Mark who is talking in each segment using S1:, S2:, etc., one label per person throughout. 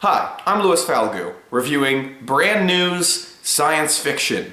S1: Hi, I'm Louis Falgu, reviewing Brand New's Science Fiction.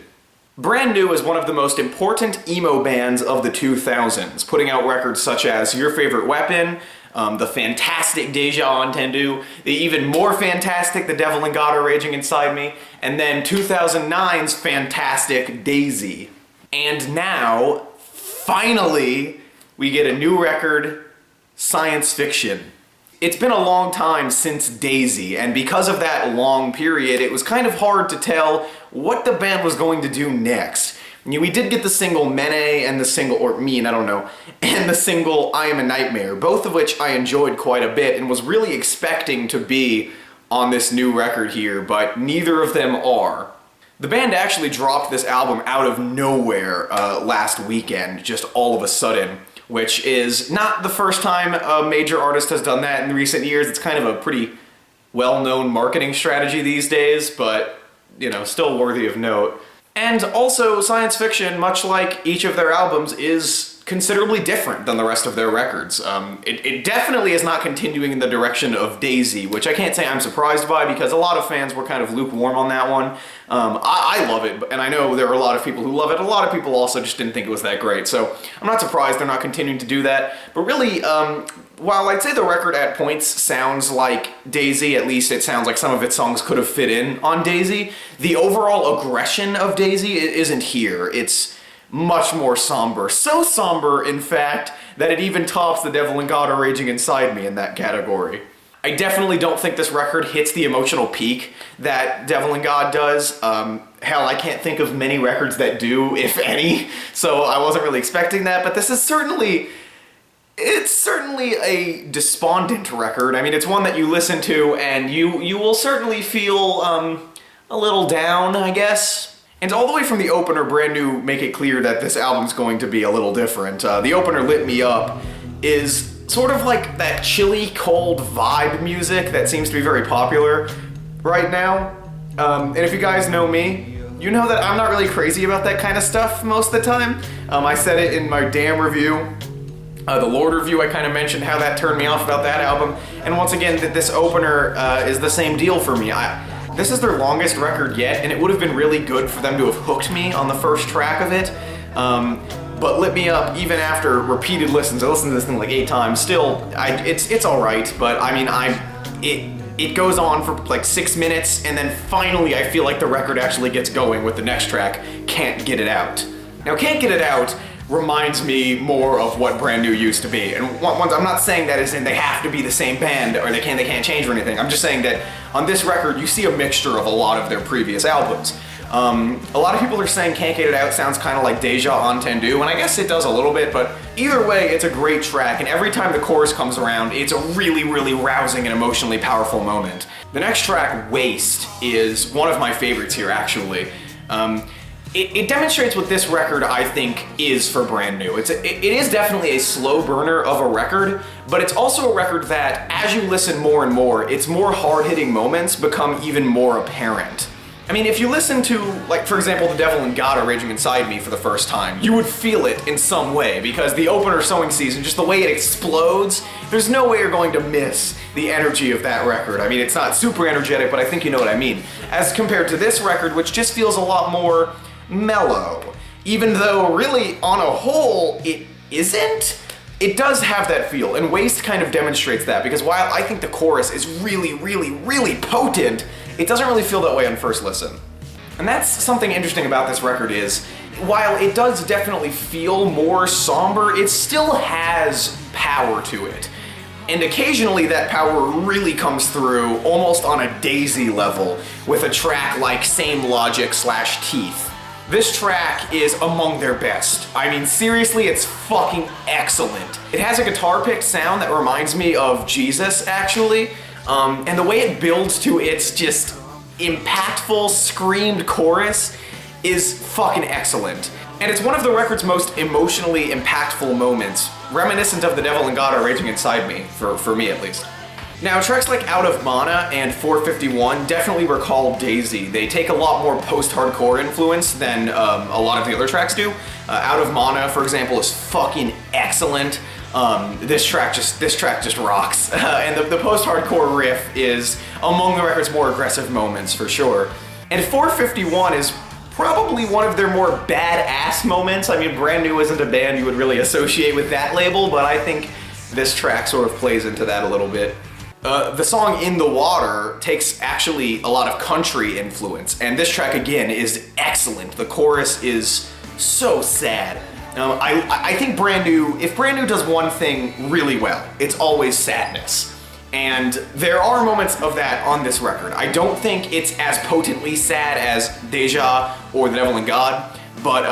S1: Brand New is one of the most important emo bands of the 2000s, putting out records such as Your Favorite Weapon, the fantastic Deja Entendu, the even more fantastic The Devil and God Are Raging Inside Me, and then 2009's fantastic Daisy. And now, finally, we get a new record, Science Fiction. It's been a long time since Daisy, and because of that long period, it was kind of hard to tell what the band was going to do next. We did get the single Mene and the single, or Mean, I don't know, and the single I Am a Nightmare, both of which I enjoyed quite a bit and was really expecting to be on this new record here, but neither of them are. The band actually dropped this album out of nowhere last weekend, just all of a sudden, which is not the first time a major artist has done that in recent years. It's kind of a pretty well-known marketing strategy these days, but, you know, still worthy of note. And also, Science Fiction, much like each of their albums, is considerably different than the rest of their records. It definitely is not continuing in the direction of Daisy, which I can't say I'm surprised by because a lot of fans were kind of lukewarm on that one. I love it, and I know there are a lot of people who love it. A lot of people also just didn't think it was that great, so I'm not surprised they're not continuing to do that. But really, while I'd say the record at points sounds like Daisy, at least it sounds like some of its songs could have fit in on Daisy, the overall aggression of Daisy isn't here. It's much more somber. So somber, in fact, that it even tops The Devil and God Are Raging Inside Me in that category. I definitely don't think this record hits the emotional peak that Devil and God does. Hell, I can't think of many records that do, if any, so I wasn't really expecting that, but this is certainly a despondent record. I mean, it's one that you listen to and you will certainly feel a little down, I guess. And all the way from the opener, Brand New make it clear that this album's going to be a little different. The opener, Lit Me Up, is sort of like that chilly, cold vibe music that seems to be very popular right now. And if you guys know me, you know that I'm not really crazy about that kind of stuff most of the time. I said it in my Damn review. The Lord review, I kind of mentioned how that turned me off about that album. And once again, this opener is the same deal for me. This is their longest record yet, and it would have been really good for them to have hooked me on the first track of it. But Lit Me Up, even after repeated listens, I listened to this thing like 8 times, still, it's alright, but I mean, it goes on for like 6 minutes, and then finally I feel like the record actually gets going with the next track, Can't Get It Out. Now, Can't Get It Out reminds me more of what Brand New used to be. And once, I'm not saying that as in they have to be the same band or they can't change or anything. I'm just saying that on this record you see a mixture of a lot of their previous albums. A lot of people are saying Can't Get It Out sounds kind of like Deja Entendu, and I guess it does a little bit, but either way, it's a great track, and every time the chorus comes around, it's a really, really rousing and emotionally powerful moment. The next track, Waste, is one of my favorites here, actually. It demonstrates what this record, I think, is for Brand New. It is definitely a slow burner of a record, but it's also a record that, as you listen more and more, its more hard-hitting moments become even more apparent. I mean, if you listen to, like, for example, The Devil and God Are Raging Inside Me for the first time, you would feel it in some way, because the opener Sowing Season, just the way it explodes, there's no way you're going to miss the energy of that record. I mean, it's not super energetic, but I think you know what I mean. As compared to this record, which just feels a lot more mellow. Even though, really, on a whole, it isn't, it does have that feel, and Waste kind of demonstrates that, because while I think the chorus is really, really, really potent, it doesn't really feel that way on first listen. And that's something interesting about this record is, while it does definitely feel more somber, it still has power to it. And occasionally that power really comes through almost on a Daisy level with a track like Same Logic / Teeth. This track is among their best. I mean, seriously, it's fucking excellent. It has a guitar pick sound that reminds me of Jesus, actually. And the way it builds to its just impactful, screamed chorus is fucking excellent. And it's one of the record's most emotionally impactful moments, reminiscent of The Devil and God Are Raging Inside Me, for me at least. Now, tracks like Out of Mana and 451 definitely recall Daisy. They take a lot more post-hardcore influence than a lot of the other tracks do. Out of Mana, for example, is fucking excellent. this track just rocks. And the post-hardcore riff is among the record's more aggressive moments for sure. And 451 is probably one of their more badass moments. I mean, Brand New isn't a band you would really associate with that label, but I think this track sort of plays into that a little bit. The song In the Water takes actually a lot of country influence, and this track again is excellent. The chorus is so sad. I think if Brand New does one thing really well, it's always sadness. And there are moments of that on this record. I don't think it's as potently sad as Deja or The Devil and God, but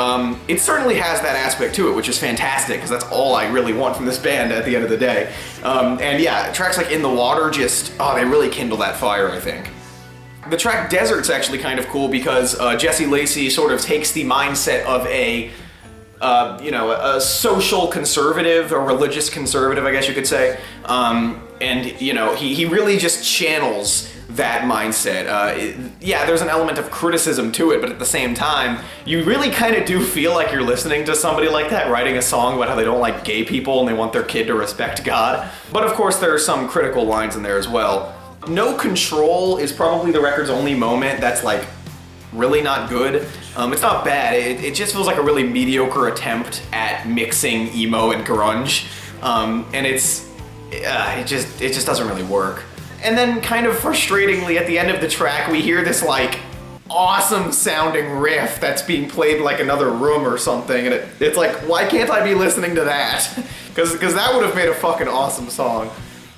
S1: it certainly has that aspect to it, which is fantastic, because that's all I really want from this band at the end of the day. And yeah, tracks like In the Water they really kindle that fire, I think. The track Desert's actually kind of cool because Jesse Lacey sort of takes the mindset of a social conservative, a religious conservative, I guess you could say. And he really just channels that mindset. There's an element of criticism to it, but at the same time, you really kind of do feel like you're listening to somebody like that writing a song about how they don't like gay people and they want their kid to respect God. But of course, there are some critical lines in there as well. No Control is probably the record's only moment that's like really not good. It's not bad, it just feels like a really mediocre attempt at mixing emo and grunge. And it just doesn't really work. And then kind of frustratingly at the end of the track, we hear this like awesome sounding riff that's being played like another room or something, and it's like, why can't I be listening to that? Because that would have made a fucking awesome song.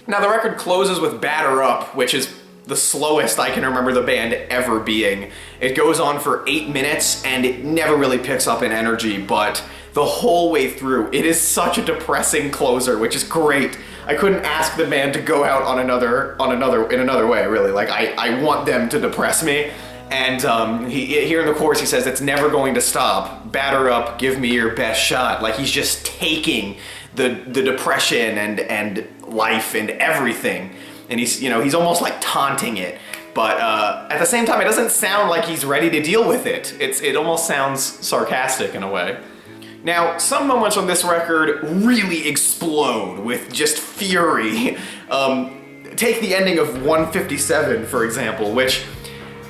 S1: Now the record closes with Batter Up, which is the slowest I can remember the band ever being. It goes on for 8 minutes and it never really picks up in energy, but the whole way through, it is such a depressing closer, which is great. I couldn't ask the band to go out in another way, really. Like, I want them to depress me. And here in the chorus he says, it's never going to stop. Batter up, give me your best shot. Like, he's just taking the depression and life and everything. And he's almost like taunting it. But at the same time, it doesn't sound like he's ready to deal with it. It almost sounds sarcastic in a way. Now, some moments on this record really explode with just fury. Take the ending of 157, for example, which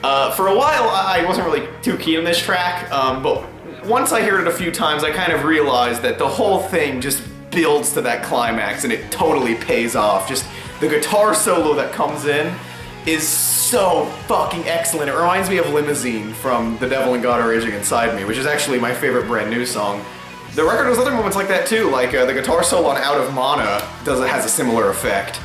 S1: for a while I wasn't really too keen on this track, but once I heard it a few times, I kind of realized that the whole thing just builds to that climax and it totally pays off. Just the guitar solo that comes in is so fucking excellent. It reminds me of Limousine from The Devil and God Are Raging Inside Me, which is actually my favorite Brand New song. The record has other moments like that too, like the guitar solo on Out of Mana has a similar effect.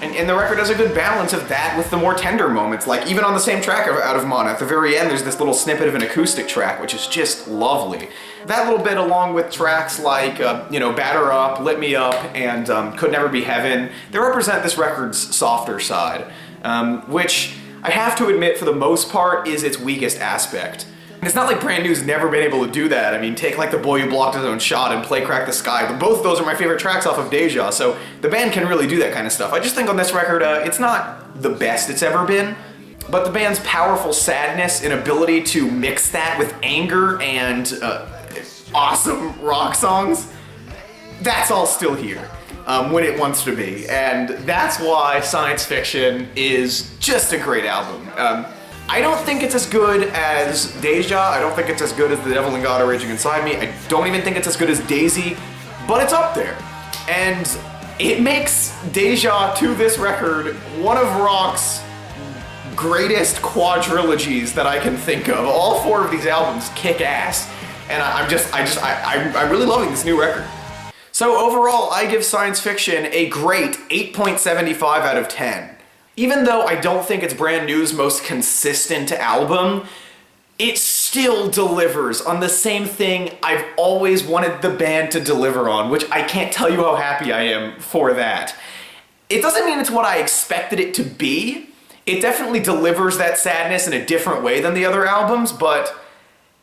S1: And the record has a good balance of that with the more tender moments, like even on the same track of Out of Mana, at the very end there's this little snippet of an acoustic track, which is just lovely. That little bit, along with tracks like, Batter Up, Lit Me Up, and Could Never Be Heaven, they represent this record's softer side, which I have to admit for the most part is its weakest aspect. It's not like Brand New's never been able to do that. I mean, take like The Boy Who Blocked His Own Shot and Play Crack the Sky. But both of those are my favorite tracks off of Deja, so the band can really do that kind of stuff. I just think on this record, it's not the best it's ever been, but the band's powerful sadness and ability to mix that with anger and awesome rock songs, that's all still here when it wants to be. And that's why Science Fiction is just a great album. I don't think it's as good as Deja. I don't think it's as good as The Devil and God Are Raging Inside Me. I don't even think it's as good as Daisy, but it's up there. And it makes Deja to this record one of rock's greatest quadrilogies that I can think of. All 4 of these albums kick ass. And I'm really loving this new record. So overall, I give Science Fiction a great 8.75 out of 10. Even though I don't think it's Brand New's most consistent album, it still delivers on the same thing I've always wanted the band to deliver on, which I can't tell you how happy I am for that. It doesn't mean it's what I expected it to be. It definitely delivers that sadness in a different way than the other albums, but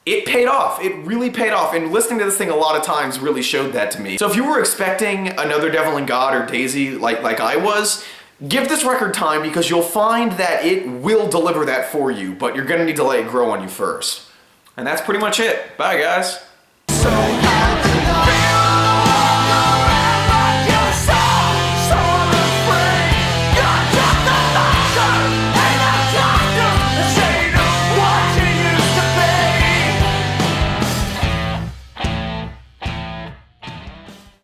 S1: it paid off. It really paid off, and listening to this thing a lot of times really showed that to me. So if you were expecting another Devil and God or Daisy like I was, give this record time because you'll find that it will deliver that for you, but you're gonna need to let it grow on you first. And that's pretty much it. Bye, guys.